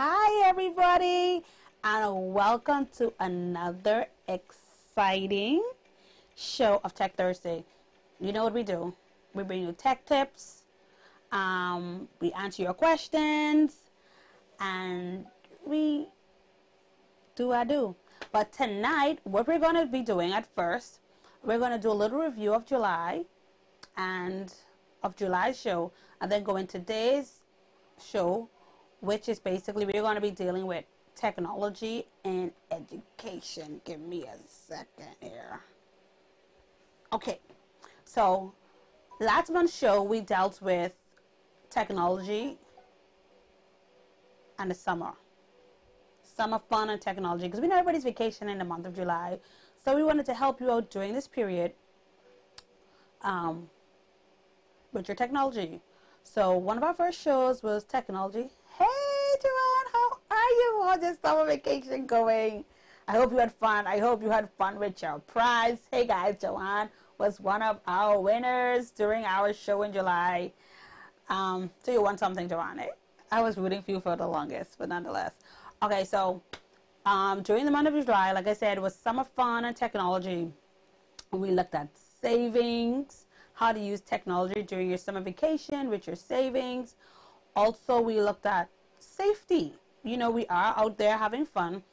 Hi everybody, and welcome to another exciting show of Tech Thursday. You know what we do? We bring you tech tips, we answer your questions, and we do our do. But tonight, what we're going to be doing at first, we're going to do a little review of July and of July's show, and then go into today's show, which is basically we're going to be dealing with technology and education. Give me a second here. Okay, so last month's show we dealt with technology and the summer fun and technology, because we know everybody's vacation in the month of July, so we wanted to help you out during this period with your technology. So one of our first shows was technology. Hey Joanne, how are you? How's your summer vacation going? I hope you had fun. I hope you had fun with your prize. Hey guys, Joanne was one of our winners during our show in July. So you won something, Joanne. Eh? I was rooting for you for the longest, but nonetheless. Okay, so during the month of July, like I said, it was summer fun and technology. We looked at savings, how to use technology during your summer vacation with your savings. Also, we looked at safety. You know, we are out there having fun,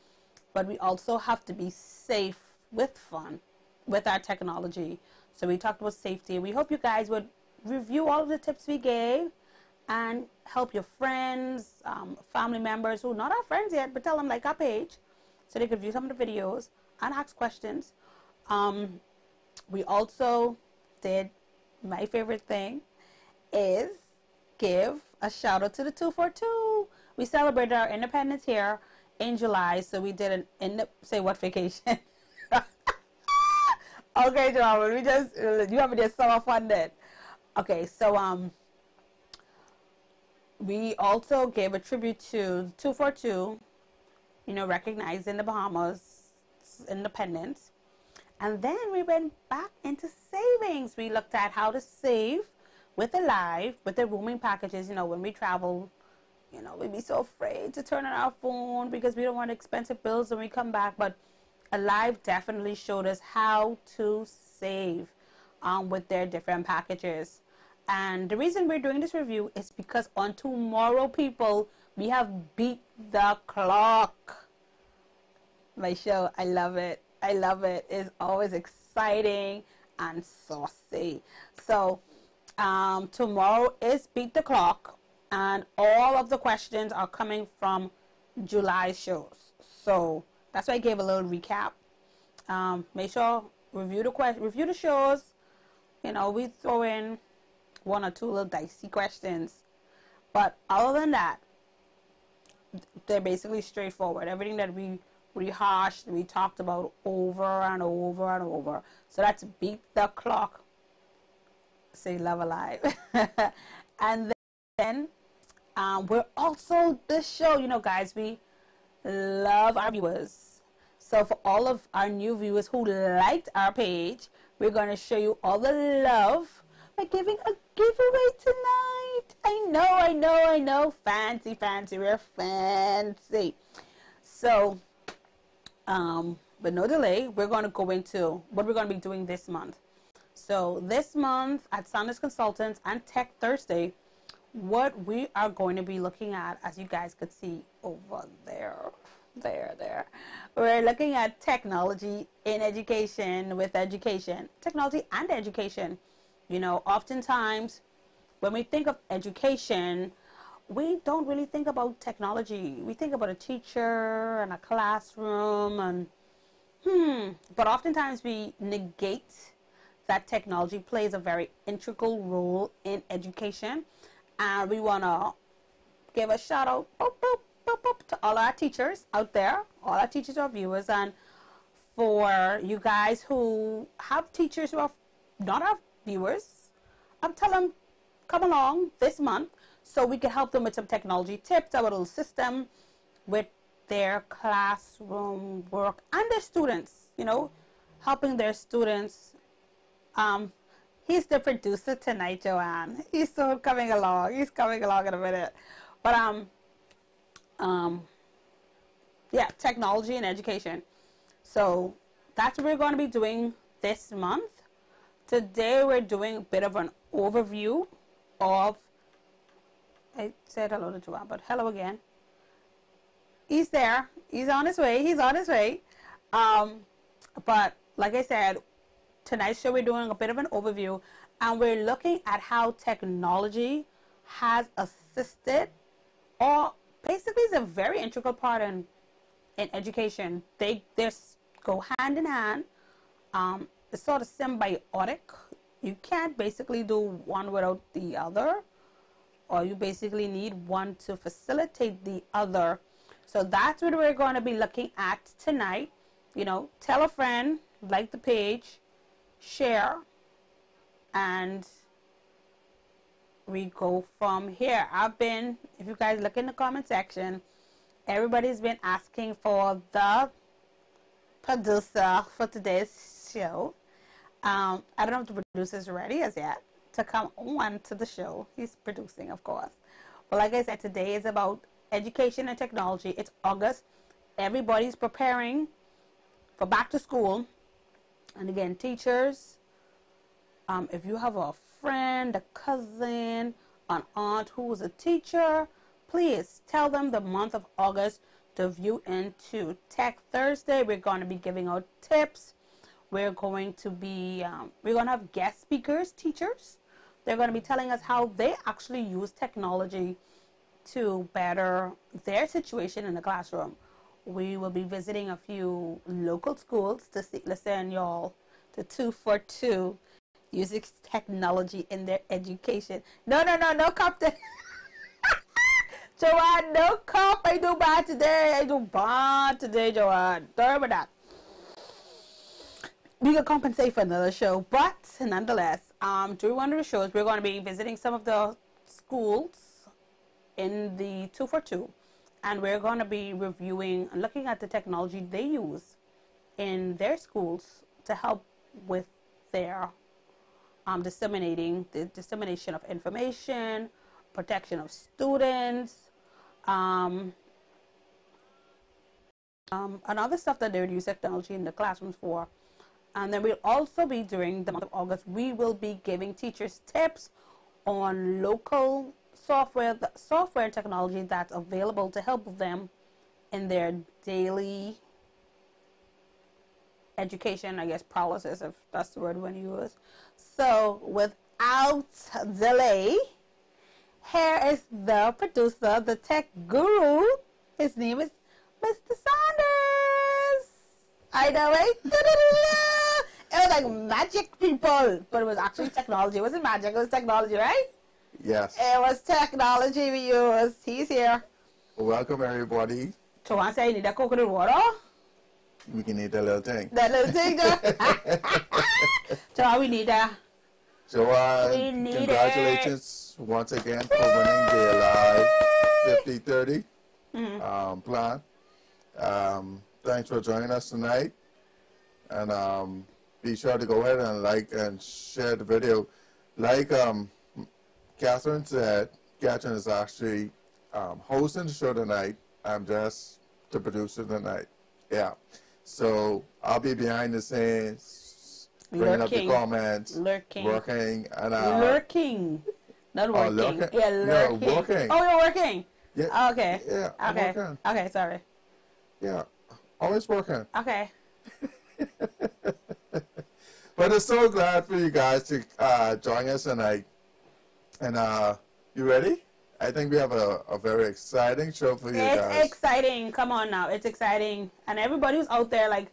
but we also have to be safe with fun with our technology. So we talked about safety. We hope you guys would review all of the tips we gave and help your friends, family members who are not our friends yet, but tell them like our page so they could view some of the videos and ask questions. We also did, my favorite thing is give a shout out to the 242. We celebrated our independence here in July, so we did say what vacation? Okay, Joanne, you have me just summer fun then. Okay, so we also gave a tribute to 242, you know, recognizing the Bahamas independence. And then we went back into savings. We looked at how to save with Alive, with the roaming packages. You know, when we travel, you know, we'd be so afraid to turn on our phone because we don't want expensive bills when we come back. But Alive definitely showed us how to save with their different packages. And the reason we're doing this review is because on tomorrow, people, we have beat the clock. My show, I love it. I love it. It's always exciting and saucy. So tomorrow is Beat the Clock, and all of the questions are coming from July's shows. So that's why I gave a little recap. Make sure review the shows. You know, we throw in one or two little dicey questions, but other than that, they're basically straightforward. Everything that we rehashed, we talked about over and over and over. So that's Beat the Clock. Say Love Alive. And then we're also this show, you know, guys, we love our viewers. So for all of our new viewers who liked our page, we're going to show you all the love by giving a giveaway tonight. I know. Fancy. We're fancy. So but no delay, we're going to go into what we're going to be doing this month. So this month at Sanders Consultants and Tech Thursday, what we are going to be looking at, as you guys could see over there, we're looking at technology in education, with education, technology and education. You know, oftentimes when we think of education, we don't really think about technology. We think about a teacher and a classroom and but oftentimes we negate that technology plays a very integral role in education. And we want to give a shout out to all our teachers out there, all our teachers, our viewers, and for you guys who have teachers who are not our viewers, tell them come along this month so we can help them with some technology tips, our little system with their classroom work and their students, you know, helping their students. He's the producer tonight, Joanne. He's still coming along. He's coming along in a minute. But Yeah, technology and education. So that's what we're going to be doing this month. Today we're doing a bit of an overview of, I said hello to Joanne, but hello again. He's there. He's on his way. He's on his way. But like I said, tonight's show we're doing a bit of an overview, and we're looking at how technology has assisted, or basically is a very integral part in education. They go hand in hand. It's sort of symbiotic. You can't basically do one without the other, or you basically need one to facilitate the other. So that's what we're going to be looking at tonight. You know, tell a friend, like the page, share, and we go from here. If you guys look in the comment section, everybody's been asking for the producer for today's show. I don't know if the producer's ready as yet to come on to the show. He's producing, of course. But like I said, today is about education and technology. It's August. Everybody's preparing for back to school. And again, teachers, if you have a friend, a cousin, an aunt who is a teacher, please tell them the month of August to view into Tech Thursday. We're going to be giving out tips. We're going to have guest speakers, teachers. They're going to be telling us how they actually use technology to better their situation in the classroom. We will be visiting a few local schools to listen, y'all, to 242 using technology in their education. No, Captain. Joanne, no cop. I do bad today, Joanne. Sorry about that. We can compensate for another show, but nonetheless, during one of the shows, we're going to be visiting some of the schools in the 242, and we're going to be reviewing and looking at the technology they use in their schools to help with their dissemination of information, protection of students, and other stuff that they would use technology in the classrooms for. And then we'll also be, during the month of August, we will be giving teachers tips on local software and technology that's available to help them in their daily education, I guess, process, if that's the word we want to use. So without delay, here is the producer, the tech guru. His name is Mr. Saunders. I know, right? It was like magic, people, but it was actually technology. It wasn't magic, it was technology, right? Yes. It was technology we used. He's here. Welcome, everybody. So I say you need a coconut water. We can eat that little thing. That little thing. So we need that. So, congratulations once again for winning the Live 50/30 plan. Thanks for joining us tonight. And be sure to go ahead and like and share the video. Like Catherine said, Catherine is actually hosting the show tonight. I'm just the producer tonight. Yeah. So I'll be behind the scenes, bringing up the comments, working, and lurking, not working. Lurking? Yeah, lurking. No, working. Oh, you're working. Yeah. Oh, okay. Yeah. I'm okay. working. Okay. Sorry. Yeah. Always working. Okay. But I'm so glad for you guys to join us tonight. And you ready? I think we have a very exciting show for you guys. It's exciting. Come on now. It's exciting. And everybody who's out there, like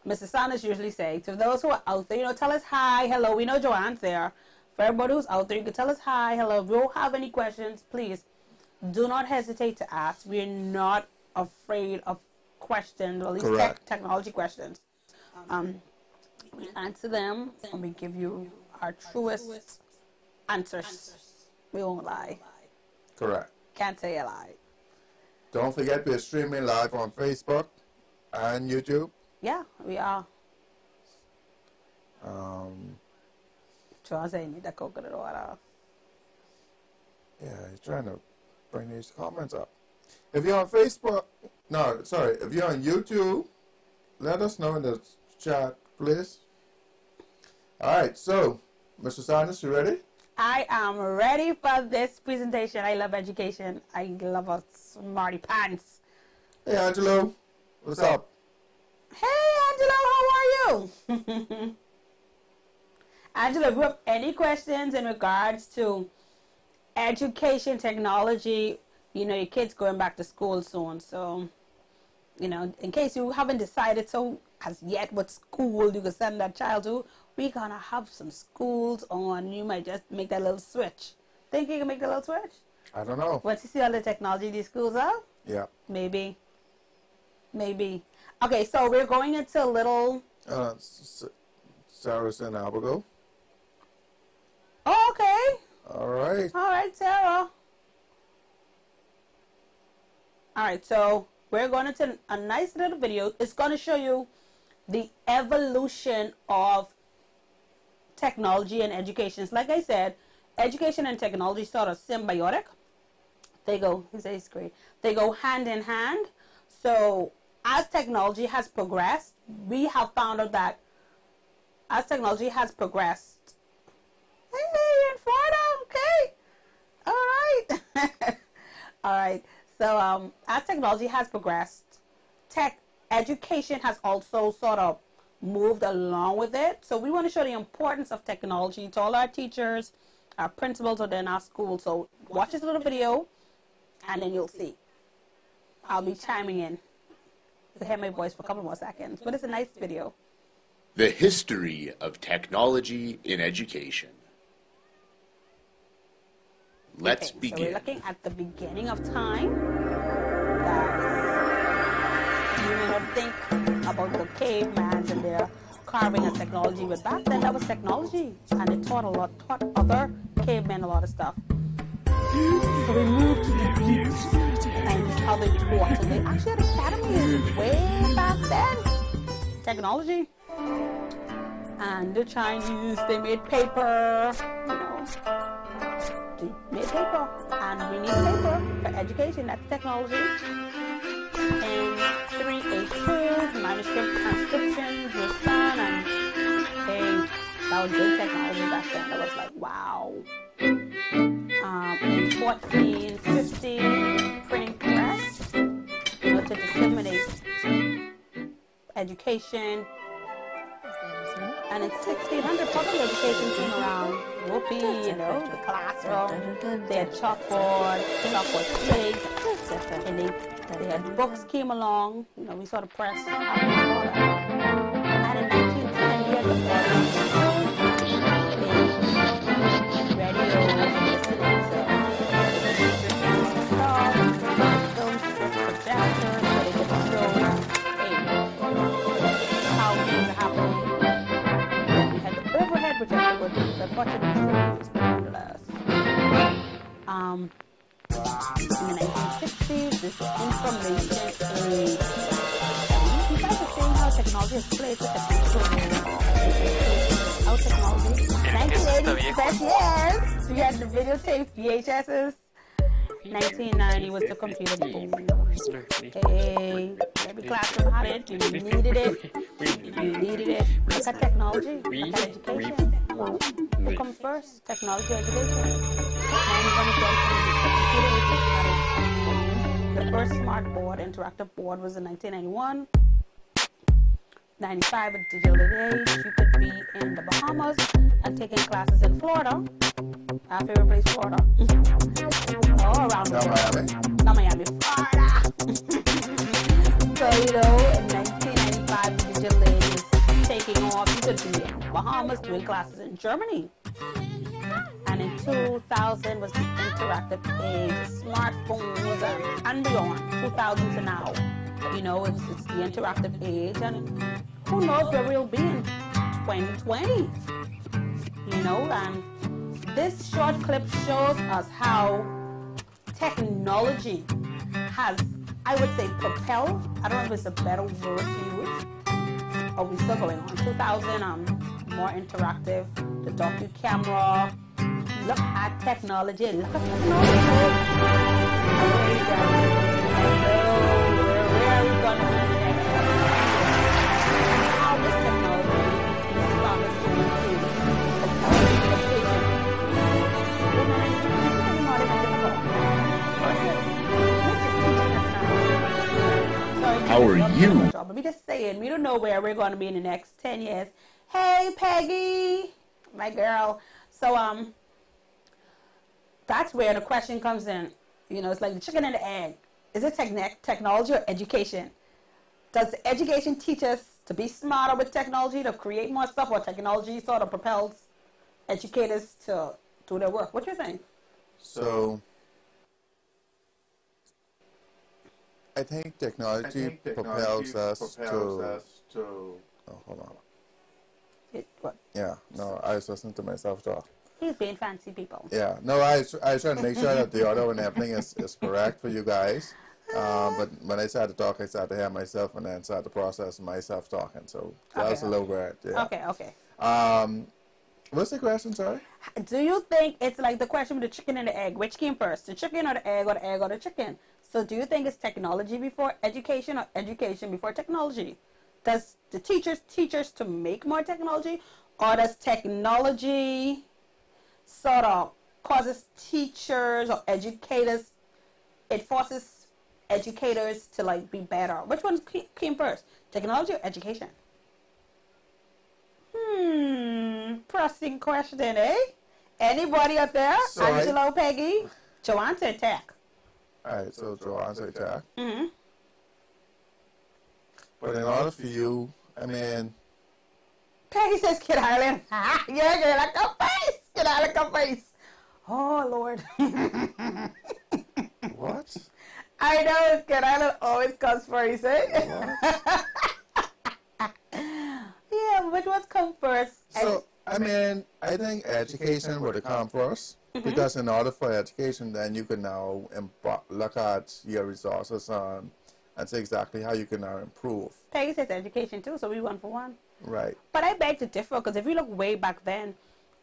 Mr. Sanders usually say, to those who are out there, tell us hi, hello. We know Joanne's there. For everybody who's out there, you can tell us hi, hello. If you have any questions, please do not hesitate to ask. We're not afraid of questions, or at least technology questions. We answer them, and we give you our truest answers. We won't lie. Correct. Can't say a lie. Don't forget we're streaming live on Facebook and YouTube. Yeah, we are. So I say need that coconut water. Yeah, he's trying to bring these comments up. If you're on Facebook, no, sorry, if you're on YouTube, let us know in the chat, please. All right, so, Mr. Sanders, you ready? I am ready for this presentation. I love education. I love a smarty pants. Hey, Angelo, what's up? Hey, Angelo, how are you? Angelo, if you have any questions in regards to education, technology, you know, your kid's going back to school soon. So, you know, in case you haven't decided so as yet what school you can send that child to, we're going to have some schools on. You might just make that little switch. Think you can make that little switch? I don't know. Once you see all the technology these schools have? Yeah. Maybe. Maybe. Okay, so we're going into a little... Sarah's in Abigail. Oh, okay. All right. All right, Sarah. All right, so we're going into a nice little video. It's going to show you the evolution of technology and education. Like I said, education and technology sort of symbiotic. They go, he says great. They go hand in hand. So as technology has progressed, we have found out that as technology has progressed, hey, in Florida, okay, all right, all right. So as technology has progressed, education has also sort of moved along with it. So we want to show the importance of technology to all our teachers, our principals within our school. So watch this little video, and then you'll see. I'll be chiming in. You'll hear my voice for a couple more seconds, but it's a nice video. The history of technology in education. Let's begin. So we're looking at the beginning of time. Guys, you may not think about the caveman and their carving and technology, but back then that was technology, and it taught other cavemen a lot of stuff. So we moved to the beach, and how they taught. So they actually had academies way back then. Technology. And the Chinese, they made paper, you know. They made paper, and we need paper for education. That's technology. And 382, manuscript transcriptions was done, and hey, that was good technology back then. That was like, wow. In 1450, printing press, you know, to disseminate education. And in 1600, public education came around. Whoopee, you know, the classroom. They had chalkboard slate, and they had books came along. You know, we saw the press. And in 1910, we had the in the 1960s, this information age. You guys are seeing how technology has played such a big role. How technology. 1980s, best years. We had the videotape VHSs. 1990 was the computer boom. Hey, every classroom had it. You needed it. You needed it. Look at technology. Look at education. What comes first? Technology, education. The first smart board, interactive board, was in 1991. 95 at digital age. You could be in the Bahamas and taking classes in Florida. Our favorite place, Florida. All around the world. Not Miami, Florida. So, you know, in 1995, the digital age is taking off. You could be in the Bahamas doing classes in Germany. And in 2000 was the interactive age, smartphones and beyond, 2000 to now. You know, it's the interactive age, and who knows where we'll be in 2020. You know, and this short clip shows us how technology has, I would say, propelled. I don't know if it's a better word to use. Oh, we're still going on. 2000, more interactive, the docu-camera. Look at technology. Look at technology. you. But we just saying, we don't know where we're going to be in the next 10 years. Hey, Peggy, my girl. So, that's where the question comes in. You know, it's like the chicken and the egg. Is it technology or education? Does education teach us to be smarter with technology, to create more stuff, or technology sort of propels educators to do their work? What do you think? So, I think technology propels us to. Oh, hold on. What? Yeah, no, I was listening to myself talk. He's being fancy, people. Yeah, no, I was trying to make sure that the order and everything is correct for you guys. But when I started to talk, I started to hear myself and then started to process myself talking. So that was a little weird. Yeah. Okay. What's the question, sorry? Do you think it's like the question with the chicken and the egg? Which came first, the chicken or the egg or the chicken? So do you think it's technology before education or education before technology? Does the teachers teach us to make more technology, or does technology sort of causes teachers or educators, it forces educators to like be better? Which one came first, technology or education? Pressing question, eh? Anybody up there? So Angelo, Peggy? Joanne said tech. Alright, so Joanne said tech. Mm-hmm. But in order for you, I mean, Peggy says Kid Island. Yeah, girl, like a face. Kid Island, like a face. Oh, Lord. what? I know Kid Island always comes first, eh? Yeah, which ones come first? So, I mean, I think education would come first. Because in order for education, then you can now look at your resources and see exactly how you can now improve. Peggy says education too, so we 1 for 1. Right. But I beg to differ, because if you look way back then,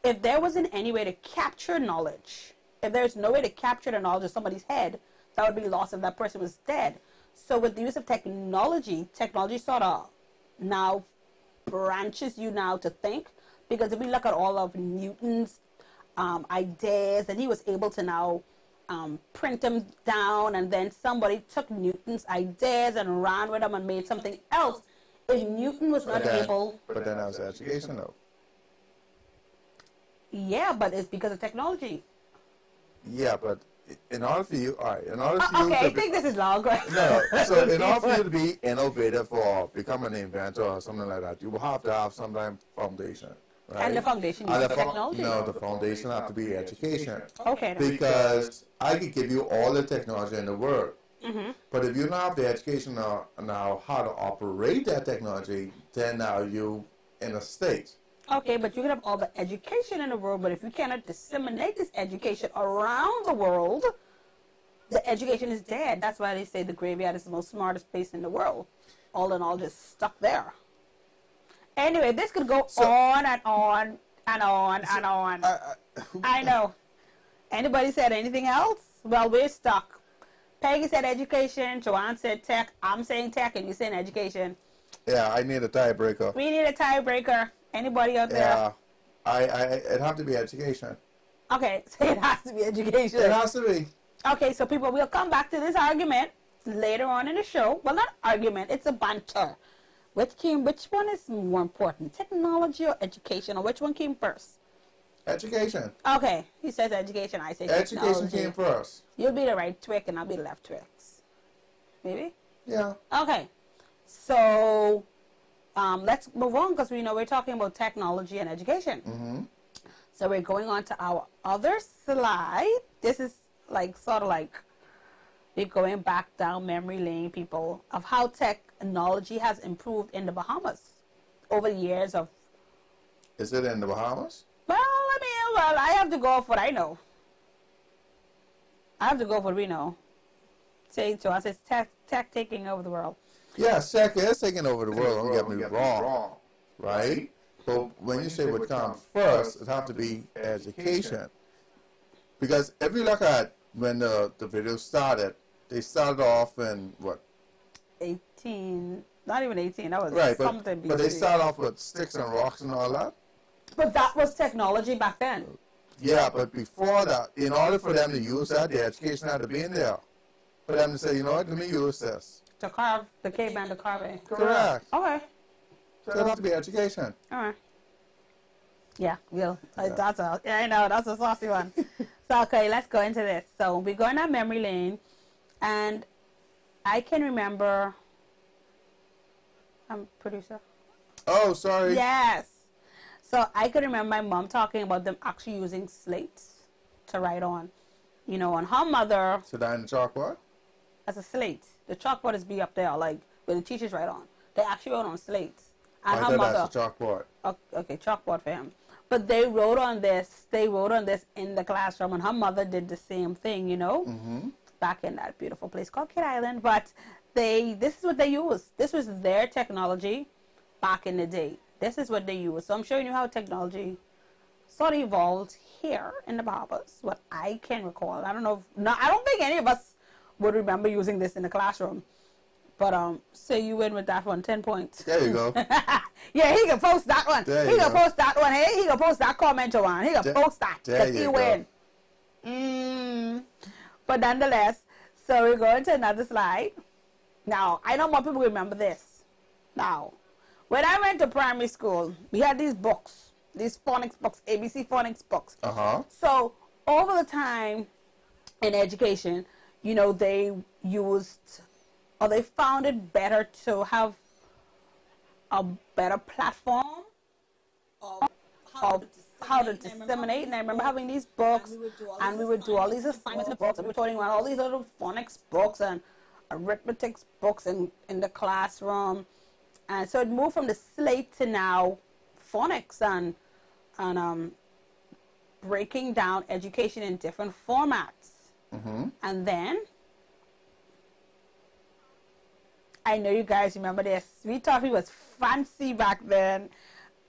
if there wasn't any way to capture knowledge, if there's no way to capture the knowledge of somebody's head, that would be lost if that person was dead. So with the use of technology sort of now branches you now to think. Because if we look at all of Newton's ideas, and he was able to now print them down, and then somebody took Newton's ideas and ran with them and made something else. If Newton was not able... But then that was education, though. Yeah, but it's because of technology. Yeah, but in order for you... All right, in order for you okay, to I think this is long. No, so in order for you to be innovative or become an inventor or something like that, you will have to have some kind of foundation. Right? And the foundation is technology. No, the foundation has to be education. Okay. Because I could give you all the technology in the world, but if you don't have the education now how to operate that technology, then now you in a state. Okay, but you can have all the education in the world, but if you cannot disseminate this education around the world, the education is dead. That's why they say the graveyard is the most smartest place in the world. All in all, just stuck there. Anyway, this could go on and on and on and on. I know. Anybody said anything else? Well, we're stuck. Peggy said education. Joanne said tech. I'm saying tech, and you're saying education. Yeah, I need a tiebreaker. We need a tiebreaker. Anybody out there? Yeah, it has to be education. Okay, so it has to be education. It has to be. Okay, so people, we'll come back to this argument later on in the show. Well, not argument. It's a banter. Which one is more important, technology or education, or which one came first? Education. Okay, he says education, I say education technology. Came first. You'll be the right Twix and I'll be the left Twix. Maybe? Yeah. Okay, so let's move on, because we know we're talking about technology and education. So we're going on to our other slide. This is like sort of like we're going back down memory lane, people, of how technology has improved in the Bahamas over the years of... Is it in the Bahamas? Well, I have to go off what I know. I have to go off what we know. Say to us, it's tech taking over the world. Yeah, tech is taking over the world, don't get me wrong. Right? But when you say what comes first, it has to be education. Because if you look at when the video started, they started off in what? 18, not even 18, that was right, something. But they started off with sticks and rocks and all that. But that was technology back then. Yeah, but before that, in order for them to use that, the education had to be in there. For them to say, you know what, let me use this. To carve the caveman to carve it. Correct. Okay. So it has to be education. All right. Yeah, Yeah. that's a, yeah, I know, that's a saucy one. So, okay, let's go into this. So, we're going down memory lane, and I can remember, producer. Oh, sorry. Yes. So, I can remember my mom talking about them actually using slates to write on. You know, on her mother, So down the chalkboard? as a slate. The chalkboard is be up there, like, where the teachers write on. They actually wrote on slates. And I her thought mother. that's the chalkboard. Okay, chalkboard for him. But they wrote on this. They wrote on this in the classroom, and her mother did the same thing. You know, back in that beautiful place called Kid Island. But this is what they used. This was their technology back in the day. This is what they used. So I'm showing you how technology sort of evolved here in the Bahamas. What I can recall. I don't know. I don't think any of us would remember using this in the classroom. But say you win with that one, 10 points. There you go. Yeah, he can post that one. There He you can go. post that one. Hey, he can post that comment one. He can post that. There That you he go. win. But nonetheless, so we're going to another slide. Now, I know more people remember this. Now, when I went to primary school, we had these books, these phonics books, ABC phonics books. Uh-huh. So over the time in education, you know, they used, or they found it better to have a better platform of how to disseminate. And I remember having these books, and we would do all these assignments in the books, and we were talking about all these little phonics books and arithmetic books in the classroom. And so it moved from the slate to now phonics and breaking down education in different formats. And then, I know you guys remember this. We thought we was fancy back then.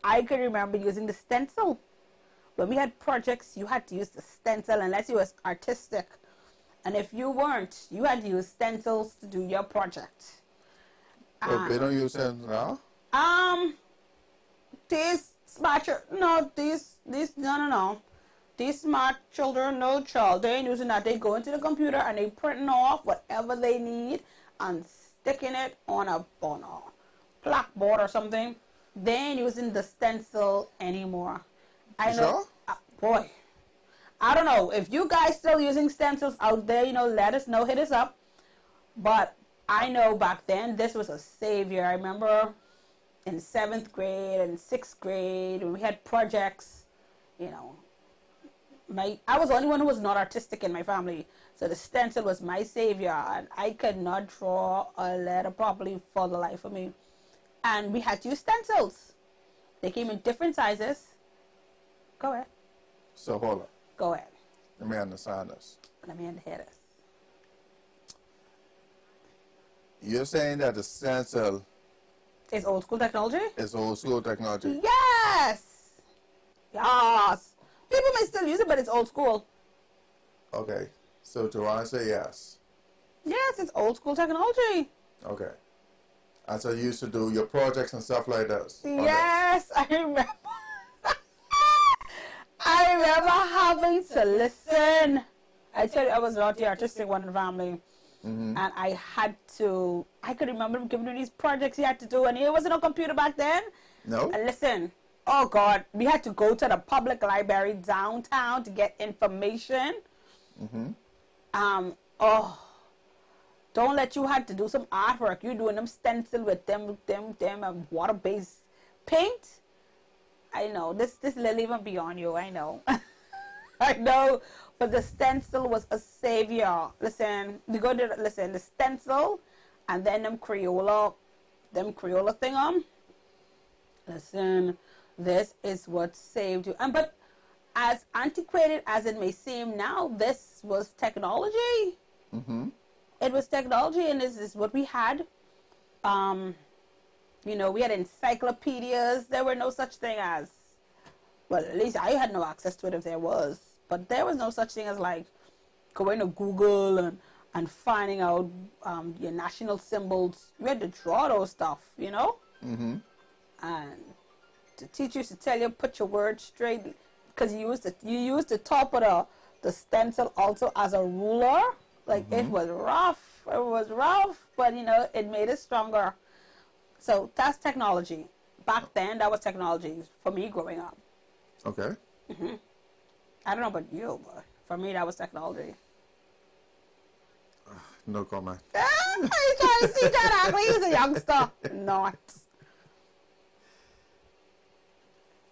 I could remember using the stencil. When we had projects, you had to use the stencil unless you was artistic. And if you weren't, you had to use stencils to do your project. So they don't use it now? These smart no. These smart children, no child, they ain't using that. They go into the computer and they printing off whatever they need and sticking it on a blackboard or something. They ain't using the stencil anymore. I know. Sure? Boy, I don't know if you guys still using stencils out there. You know, let us know. Hit us up. But I know back then this was a savior. I remember in 7th grade and 6th grade when we had projects. You know, I was the only one who was not artistic in my family, so the stencil was my savior, and I could not draw a letter properly for the life of me. And we had to use stencils. They came in different sizes. Go ahead. So hold on. Go ahead. Let me understand this. Let me hear this. You're saying that the stencil It's old school technology? is old school technology? Yes! Yes! People may still use it, but it's old school. Okay. So to answer yes. Yes, it's old school technology. Okay. And so you used to do your projects and stuff like this? on Yes, I remember. I remember having to listen. I tell you, I was not the artistic one in the family. And I could remember them giving me these projects you had to do, and there wasn't no computer back then. No? And listen, oh God, we had to go to the public library downtown to get information. Don't let you had to do some artwork. You doing them stencil with them water-based paint. I know this little even beyond you. I know. I know, but the stencil was a savior. Listen, the stencil, and then them Crayola thing. Listen, this is what saved you. But as antiquated as it may seem now, this was technology. It was technology, and this is what we had. You know, we had encyclopedias. There were no such thing as, well, at least I had no access to it if there was. But there was no such thing as like going to Google and finding out your national symbols. We had to draw those stuff, you know? And the teacher used to tell you, put your words straight, because you used the top of the stencil also as a ruler. Like, it was rough. It was rough, but it made us stronger. So that's technology. Back then, that was technology for me growing up. Okay. I don't know about you, but for me, that was technology. No comment. You trying to see that act like he's a youngster? Not.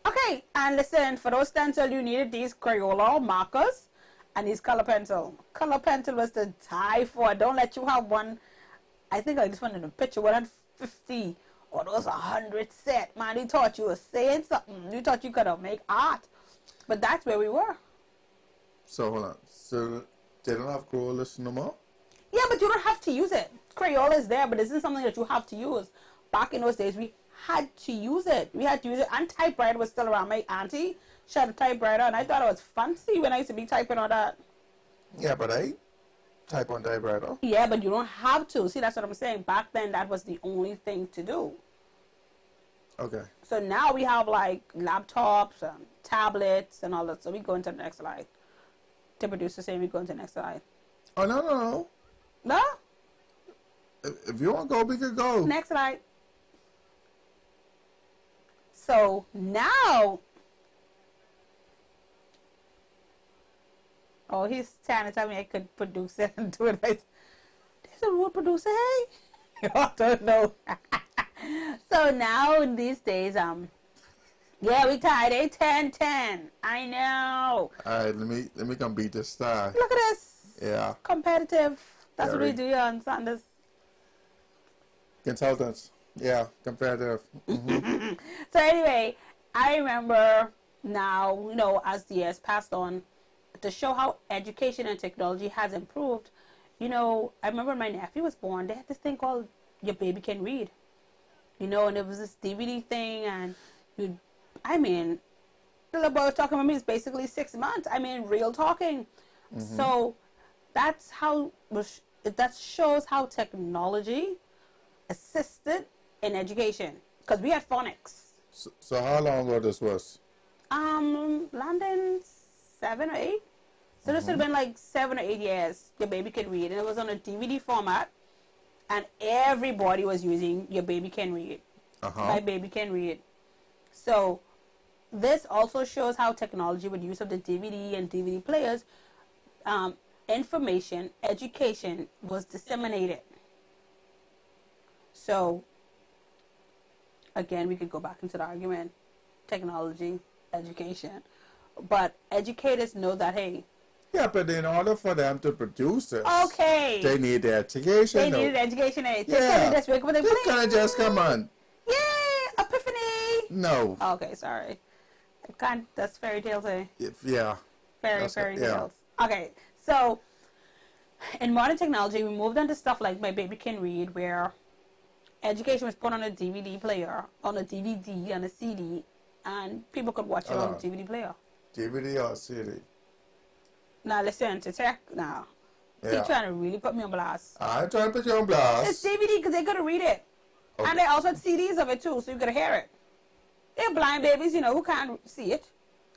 Okay, and listen, for those stencils, you needed these Crayola markers and these color pencil. Color pencil was to die for. Don't let you have one. I think I just wanted a picture, 150 or those 100 set. Man, you thought you were saying something. You thought you could make art. But that's where we were. So hold on. So they don't have Crayolas no more? Yeah, but you don't have to use it. Crayola is there, but this isn't something that you have to use. Back in those days, we had to use it. We had to use it. And typewriter was still around. My auntie, she had a typewriter, and I thought it was fancy when I used to be typing on that. Yeah, but I type on typewriter. Yeah, but you don't have to. See, that's what I'm saying. Back then, that was the only thing to do. Okay. So now we have like laptops and tablets and all that. So we go into the next slide. The producer saying we go into the next slide. Oh, no. No? If you want to go, we can go. Next slide. So now, oh, he's trying to tell me I could produce it and do it. There's a real producer, hey? I don't know. So now in these days, yeah, we tied a 10-10. I know. All right, let me come beat this star. Look at this. Yeah. Competitive. That's what we Very. do here on Sanders. Consultants. Yeah, competitive. So anyway, I remember now, as the years passed on, to show how education and technology has improved, I remember when my nephew was born, they had this thing called Your Baby Can Read. And it was this DVD thing, and the little boy was talking with me is basically 6 months. Real talking. So that's how, that shows how technology assisted in education. Because we had phonics. So how long ago this was? London, 7 or 8. So this would have been like 7 or 8 years. Your Baby Can Read. And it was on a DVD format. And everybody was using Your Baby Can Read. My Baby Can Read. So this also shows how technology, with use of the DVD and DVD players, information, education was disseminated. So again, we could go back into the argument, technology, education. But educators know that, hey. Yeah, but in order for them to produce this, Okay. they need the education. They needed education. They Yeah. couldn't just wake up and They can't just come on. Yeah, epiphany. No. Okay, sorry. That's fairy tales, eh? Yeah. Fairy yeah. tales. Okay, so in modern technology, we moved on to stuff like My Baby Can Read, where education was put on a DVD player, on a DVD and a CD, and people could watch it on a DVD player. DVD or CD? Now listen to tech now. Yeah. They're trying to really put me on blast. I'm trying to put you on blast. It's DVD because they couldn't read it. Okay. And they also had CDs of it too, so you could hear it. They're blind babies, who can't see it.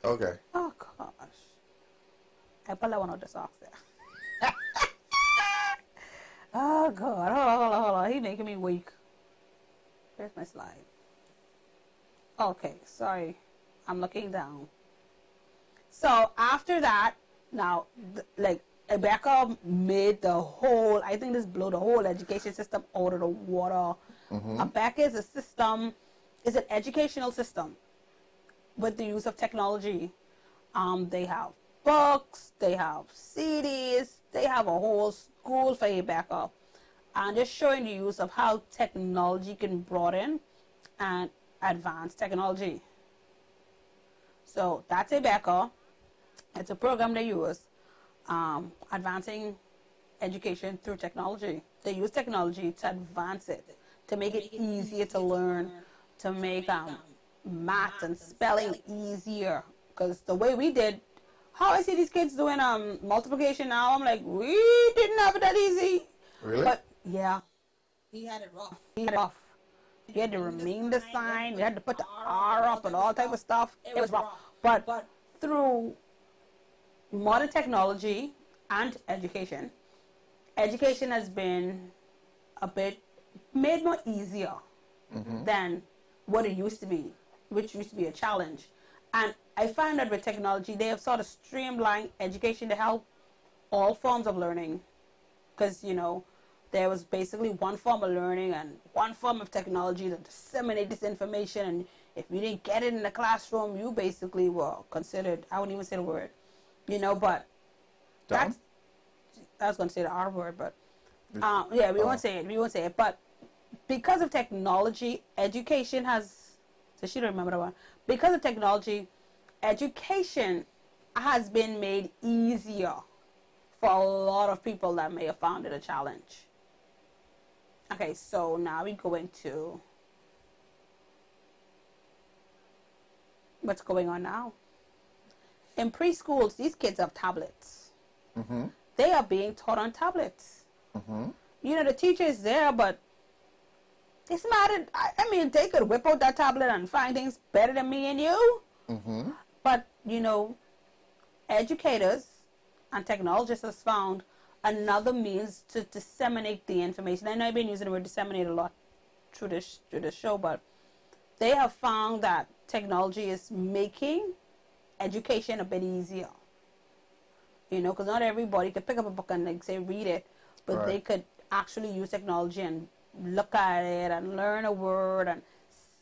Okay. Oh, gosh. I put that one of the socks there. Oh, God. Hold on. He's making me weak. Where's my slide? Okay, sorry. I'm looking down. So, after that, now, Rebecca made the whole, I think this blew the whole education system out of the water. Rebecca is a system, is an educational system with the use of technology. They have books, they have CDs, they have a whole school for Rebecca. And just showing the use of how technology can broaden and advance technology. So that's Rebecca. It's a program they use, advancing education through technology. They use technology to advance it, to make it easier to learn, to make math and spelling easier. Because the way we did, how I see these kids doing multiplication now, I'm like, we didn't have it that easy. Really? But yeah, He had it rough. he had it rough. You had to remain the sign, you had to put the R up and all type of stuff. It was rough. But through modern technology and education, education has been a bit made more easier than what it used to be, which used to be a challenge. And I find that with technology, they have sort of streamlined education to help all forms of learning. Because, you know, there was basically one form of learning and one form of technology to disseminate this information. And if you didn't get it in the classroom, you basically were considered, I wouldn't even say the word, you know, but Dumb? I was going to say the R word, but yeah, we won't say it. We won't say it. But because of technology, education has, so she don't remember that one. Because of technology, education has been made easier for a lot of people that may have found it a challenge. Okay, so now we go into what's going on now. In preschools, these kids have tablets. They are being taught on tablets. You know, the teacher is there, but it's not, I mean, they could whip out that tablet and find things better than me and you. But, you know, educators and technologists have found another means to disseminate the information. I know I've been using the word disseminate a lot through this show, but they have found that technology is making education a bit easier. You know, because not everybody could pick up a book and, like, say, read it, but they could actually use technology and look at it and learn a word and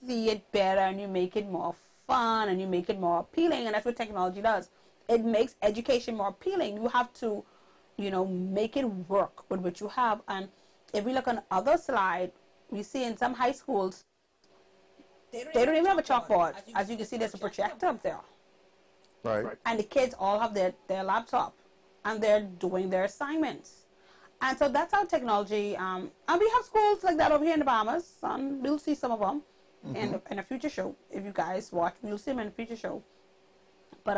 see it better, and you make it more fun and you make it more appealing. And that's what technology does. It makes education more appealing. You have to, you know, make it work with what you have. And if we look on the other slide, we see in some high schools, they don't even have a chalkboard. As you can see, there's a projector up there. Right. And the kids all have their laptop and they're doing their assignments. And so that's how technology, and we have schools like that over here in the Bahamas, and we'll see some of them in a future show. If you guys watch, we'll see them in a future show. But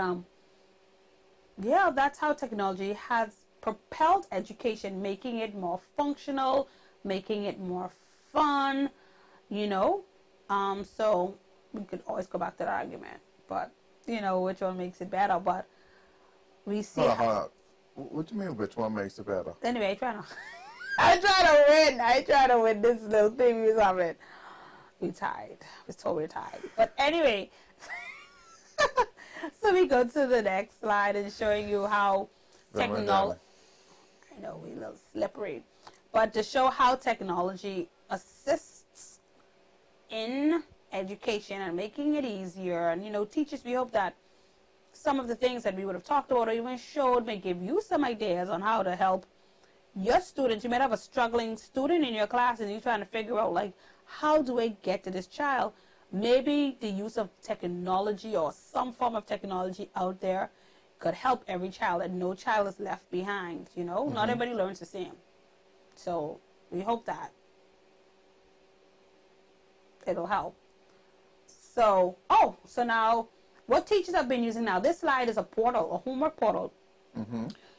yeah, that's how technology has propelled education, making it more functional, making it more fun, you know. So we could always go back to the argument, but you know, which one makes it better? But we see. Hold on. What do you mean, which one makes it better? Anyway, I try to win this little thing we was having. We tied. We're totally tied. But anyway, so we go to the next slide and showing you how technology. I know we a little slippery, but to show how technology assists in education and making it easier. And you know, teachers, we hope that some of the things that we would have talked about or even showed may give you some ideas on how to help your students. You might have a struggling student in your class and you're trying to figure out, like, how do I get to this child? Maybe the use of technology or some form of technology out there could help every child, and no child is left behind. You know, not everybody learns the same. So we hope that it'll help. So, so now what teachers have been using now, this slide is a portal, a homework portal.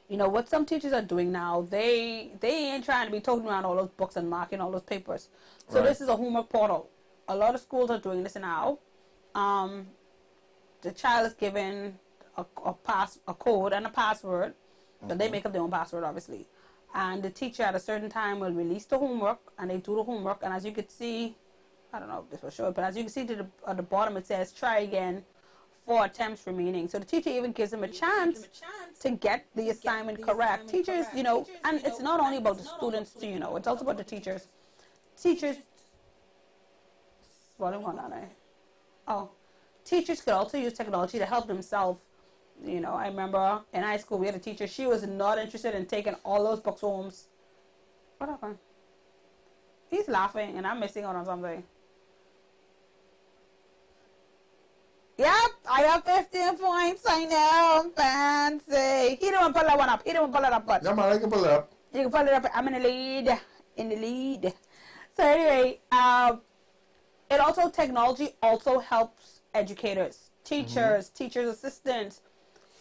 You know, what some teachers are doing now, they ain't trying to be toting around all those books and marking all those papers. So this is a homework portal. A lot of schools are doing this now. The child is given a code and a password, but they make up their own password, obviously. And the teacher at a certain time will release the homework, and they do the homework. And as you can see, I don't know if this will show it, but as you can see at the bottom, it says try again, 4 attempts remaining. So the teacher even gives them a chance to get the assignment correct. Teachers, you know, and it's not only about the students too, you know, it's also about the teachers. Teachers, what am I on there? Oh, teachers could also use technology to help themselves. You know, I remember in high school we had a teacher, she was not interested in taking all those books home. What happened? He's laughing and I'm missing out on something. Yep, I have 15 points. I know, I'm fancy. He don't pull that one up. He don't pull it up, but Yeah, man, I can pull it up. you can pull it up. I'm in the lead. In the lead. So anyway, it also, technology also helps educators, teachers, teachers' assistants.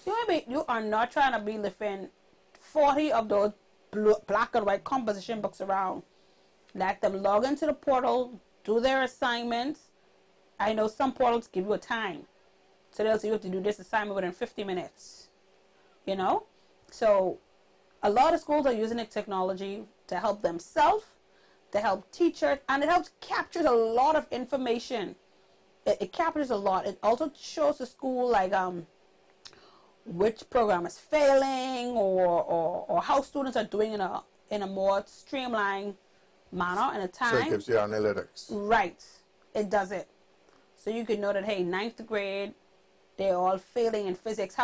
You are not trying to be lifting 40 of those black and white composition books around. Let them log into the portal, do their assignments. I know some portals give you a time. So they'll say you have to do this assignment within 50 minutes. You know? So a lot of schools are using the technology to help themselves, to help teachers, and it helps capture a lot of information. It captures a lot. It also shows the school like which program is failing, or how students are doing in a more streamlined manner and a time. So it gives you analytics. Right. It does it. So you can know that, hey, ninth grade, they're all failing in physics.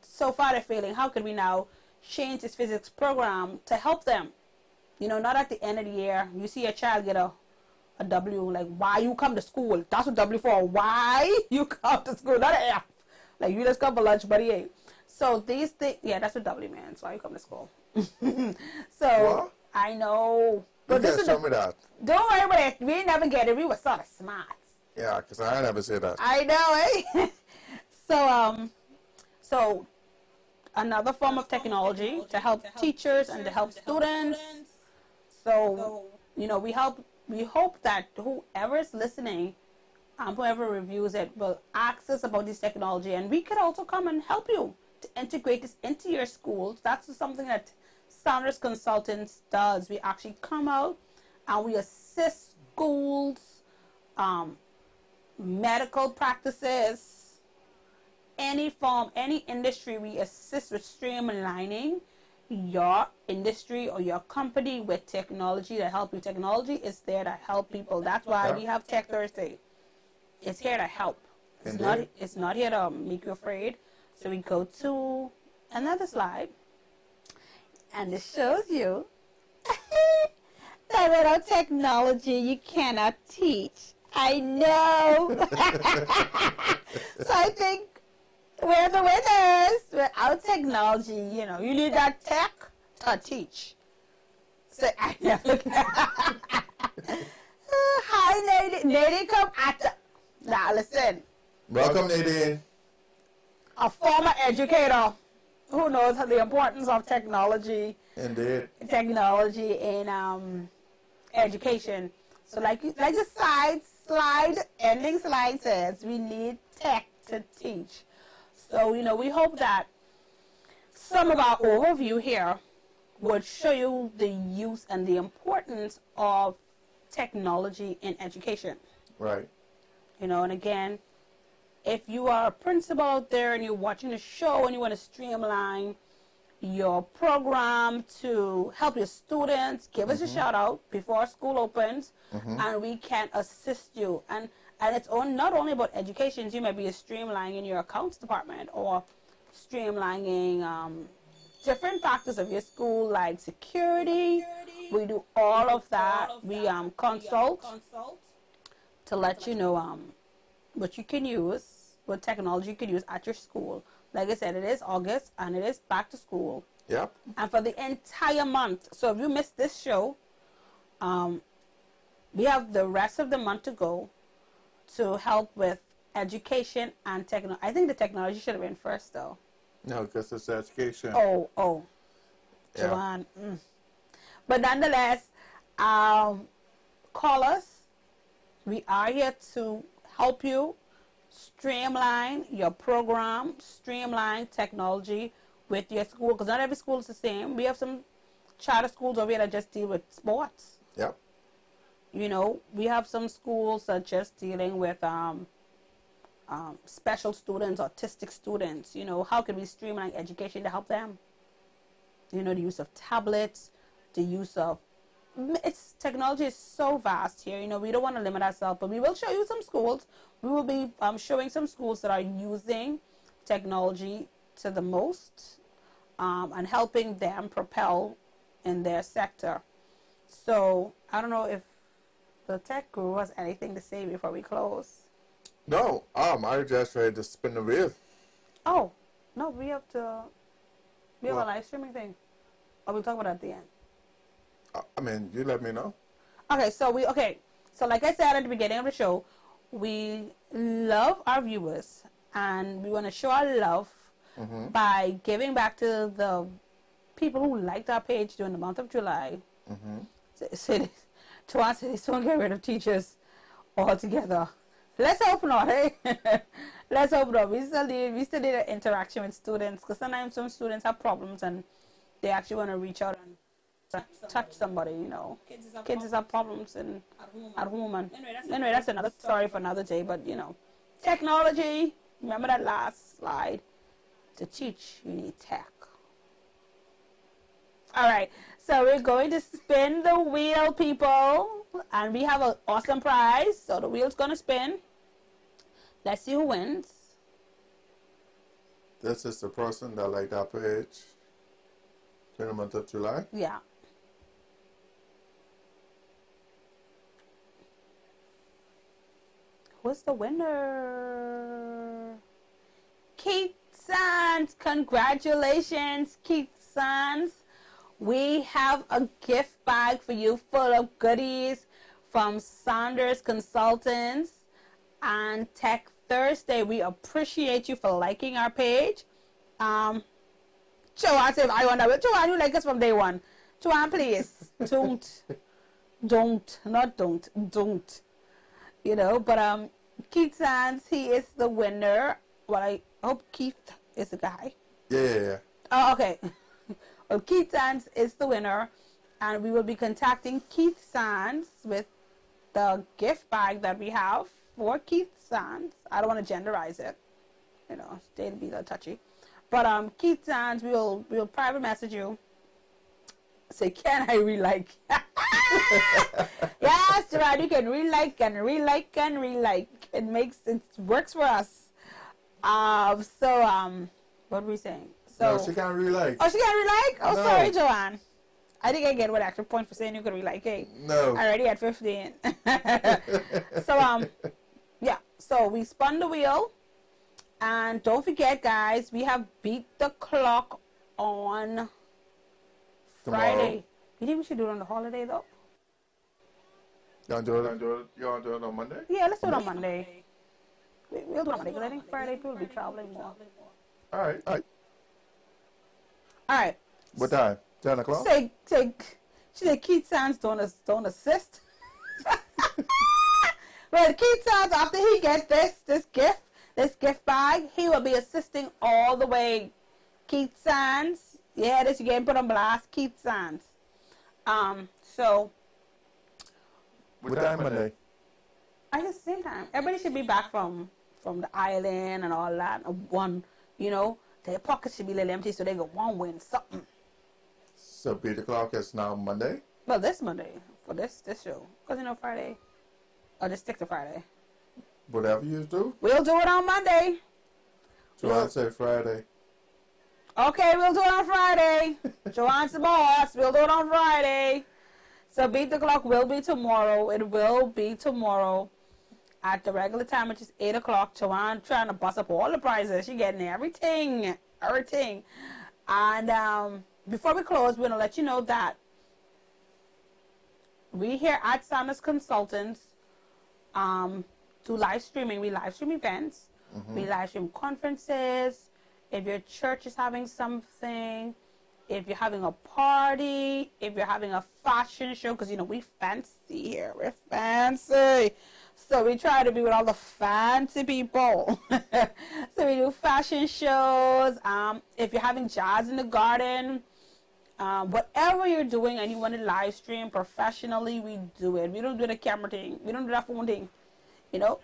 So far they're failing. How could we now change this physics program to help them? You know, not at the end of the year, you see a child get a W, like, why you come to school? That's what W for. Why you come to school? Not an F. Like, you just come for lunch, buddy. Hey. So these things, yeah, that's what W means. Why you come to school? So, What? I know. You But this can't is show me that. don't worry about it. We didn't never get it. We were sort of smart. Yeah, because I never say that. I know, eh? So another form of technology to help teachers and to help students. So, you know, we hope that whoever is listening, whoever reviews it, will ask us about this technology, and we could also come and help you to integrate this into your schools. That's something that Standards Consultants does. We actually come out and we assist schools, medical practices, any form, any industry. We assist with streamlining your industry or your company with technology to help you. Technology is there to help people. That's why we have Tech Thursday. It's here to help. It's not here to make you afraid. So we go to another slide, and it shows you that without technology you cannot teach. I know. So I think we're the winners. Without technology, you know, you need that tech to teach. So I know. Hi, Nadine, come at. Now listen. Welcome, Nadine. A former educator who knows the importance of technology. Indeed. Technology in education. So like the ending slide says, we need tech to teach. So, you know, we hope that some of our overview here would show you the use and the importance of technology in education. Right. You know, and again, if you are a principal out there and you're watching the show and you want to streamline your program to help your students, give us a shout out before school opens, and we can assist you. And it's not only about education. You might be streamlining your accounts department or streamlining different factors of your school, like security. We do all of that. We consult to let you know what you can use, what technology you can use at your school. Like I said, it is August and it is back to school. Yep. And for the entire month. So if you missed this show, we have the rest of the month to go to help with education and technology. I think the technology should have been first, though. No, because it's education. Oh. Yeah. Joanne. But nonetheless, call us. We are here to help you streamline your program, streamline technology with your school, because not every school is the same. We have some charter schools over here that just deal with sports. Yep. You know, we have some schools that just dealing with special students, autistic students. You know, how can we streamline education to help them? You know, the use of tablets, the use of technology is so vast here. You know, we don't want to limit ourselves, but we will show you some schools. We will be showing some schools that are using technology to the most and helping them propel in their sector. So I don't know if the tech guru has anything to say before we close. No, I just ready to spin the wheel. Oh, no, we have a live streaming thing. Or we'll talk about it at the end. I mean, you let me know. Okay, so like I said at the beginning of the show, we love our viewers and we want to show our love by giving back to the people who liked our page during the month of July. To us, they don't get rid of teachers altogether. Let's hope not, hey? Let's hope not. We still need an interaction with students, because sometimes some students have problems and they actually want to reach out and touch somebody, you know. Kids have problems at home. And anyway, that's another story for another day. But, you know, technology, remember that last slide? To teach, you need tech. All right, so we're going to spin the wheel, people. And we have an awesome prize. So the wheel's going to spin. Let's see who wins. This is the person that liked our page in the month of July. Yeah. Who's the winner? Keith Sands. Congratulations, Keith Sands. We have a gift bag for you full of goodies from Saunders Consultants and Tech Thursday. We appreciate you for liking our page. Joanne said, I wonder, Joanne, you like us from day one. Joanne, please, don't. You know, but Keith Sands, he is the winner. Well, I hope Keith is the guy. Yeah. Oh, okay. Well, Keith Sands is the winner, and we will be contacting Keith Sands with the gift bag that we have for Keith Sands. I don't want to genderize it, you know, it'll be a little touchy. But Keith Sands, we'll private message you. Say, can I re-like? Yes, Gerard, you can re-like and re-like and re-like. It works for us. What were we saying? So, no, she can't re-like. Oh, she can't re-like? Oh, No. sorry, Joanne. I think I get one extra point for saying you could re-like. Hey, No. already at 15. So, yeah. So we spun the wheel. And don't forget, guys, we have beat the clock on Tomorrow. Friday. You think we should do it on the holiday, though? You want to do it on Monday? Yeah, let's do it on Monday. We'll do it on Monday, because I think Friday people will be traveling more. All right. All right. What time? 10 o'clock? She said Keith Sands don't assist. Well, Keith Sands, after he gets this gift bag, he will be assisting all the way. Keith Sands, yeah, this you getting put on blast. Keith Sands. So What time Monday? I guess the same time. Everybody should be back from the island and all that. One, you know, their pockets should be a little empty, so they go one win something. So beat the clock is now Monday? Well, this Monday for this show, because you know Friday. Or just stick to Friday. Whatever you do. We'll do it on Monday. Joanne said Friday. Okay, we'll do it on Friday. Joanne's the boss. We'll do it on Friday. So beat the clock will be tomorrow. It will be tomorrow at the regular time, which is 8 o'clock. Joanne trying to bust up all the prizes. She getting everything. And before we close, we're going to let you know that we here at Saunders Consultants do live streaming. We live stream events. Mm-hmm. We live stream conferences. If your church is having something, if you're having a party, if you're having a fashion show, because, you know, we fancy here. We're fancy. So we try to be with all the fancy people. So we do fashion shows. If you're having jazz in the garden, whatever you're doing and you want to live stream professionally, we do it. We don't do the camera thing. We don't do that phone thing. You know?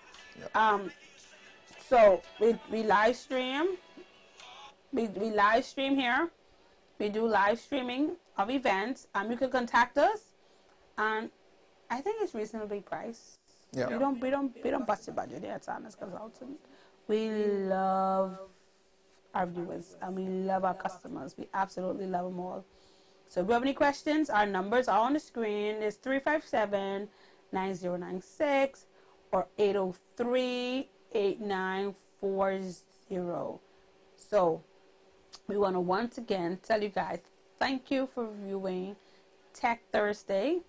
Yep. So we live stream. We live stream here. We do live streaming of events. You can contact us, and I think it's reasonably priced. Yeah. We don't bust your budget here at Saunders Consultant. We love our viewers and we love our customers. We absolutely love them all. So if you have any questions, our numbers are on the screen. It's 357-9096 or 803-8940. So we want to once again tell you guys thank you for viewing Tech Thursday.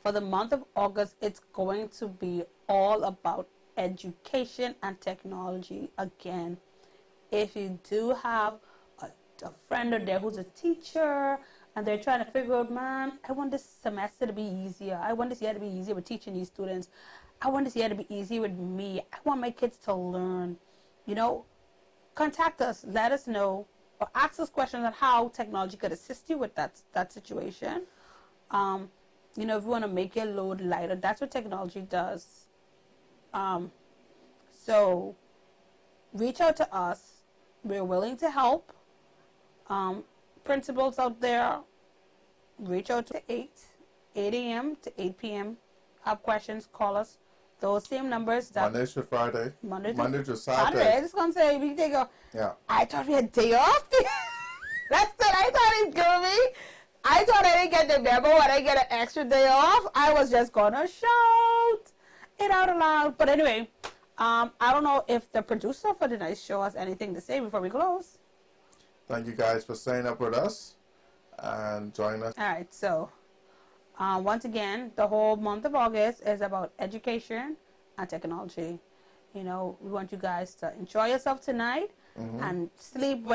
For the month of August, it's going to be all about education and technology again. If you do have a friend or there who's a teacher and they're trying to figure out, man, I want this semester to be easier. I want this year to be easier with teaching these students. I want this year to be easier with me. I want my kids to learn. You know, contact us. Let us know or ask us questions on how technology could assist you with that situation. You know, if you want to make your load lighter, that's what technology does. So reach out to us. We're willing to help. Principals out there, reach out to 8 a.m. to 8 p.m. Have questions, call us. Those same numbers. Monday to Friday. Monday to Saturday. I just gonna say we take a. Yeah. I thought we had day off. That's what I thought he'd give me. I thought I didn't get the memo when I get an extra day off. I was just gonna shout it out aloud. But anyway, I don't know if the producer for tonight's show has anything to say before we close. Thank you guys for staying up with us and joining us. All right, so once again, the whole month of August is about education and technology. You know, we want you guys to enjoy yourself tonight and sleep well.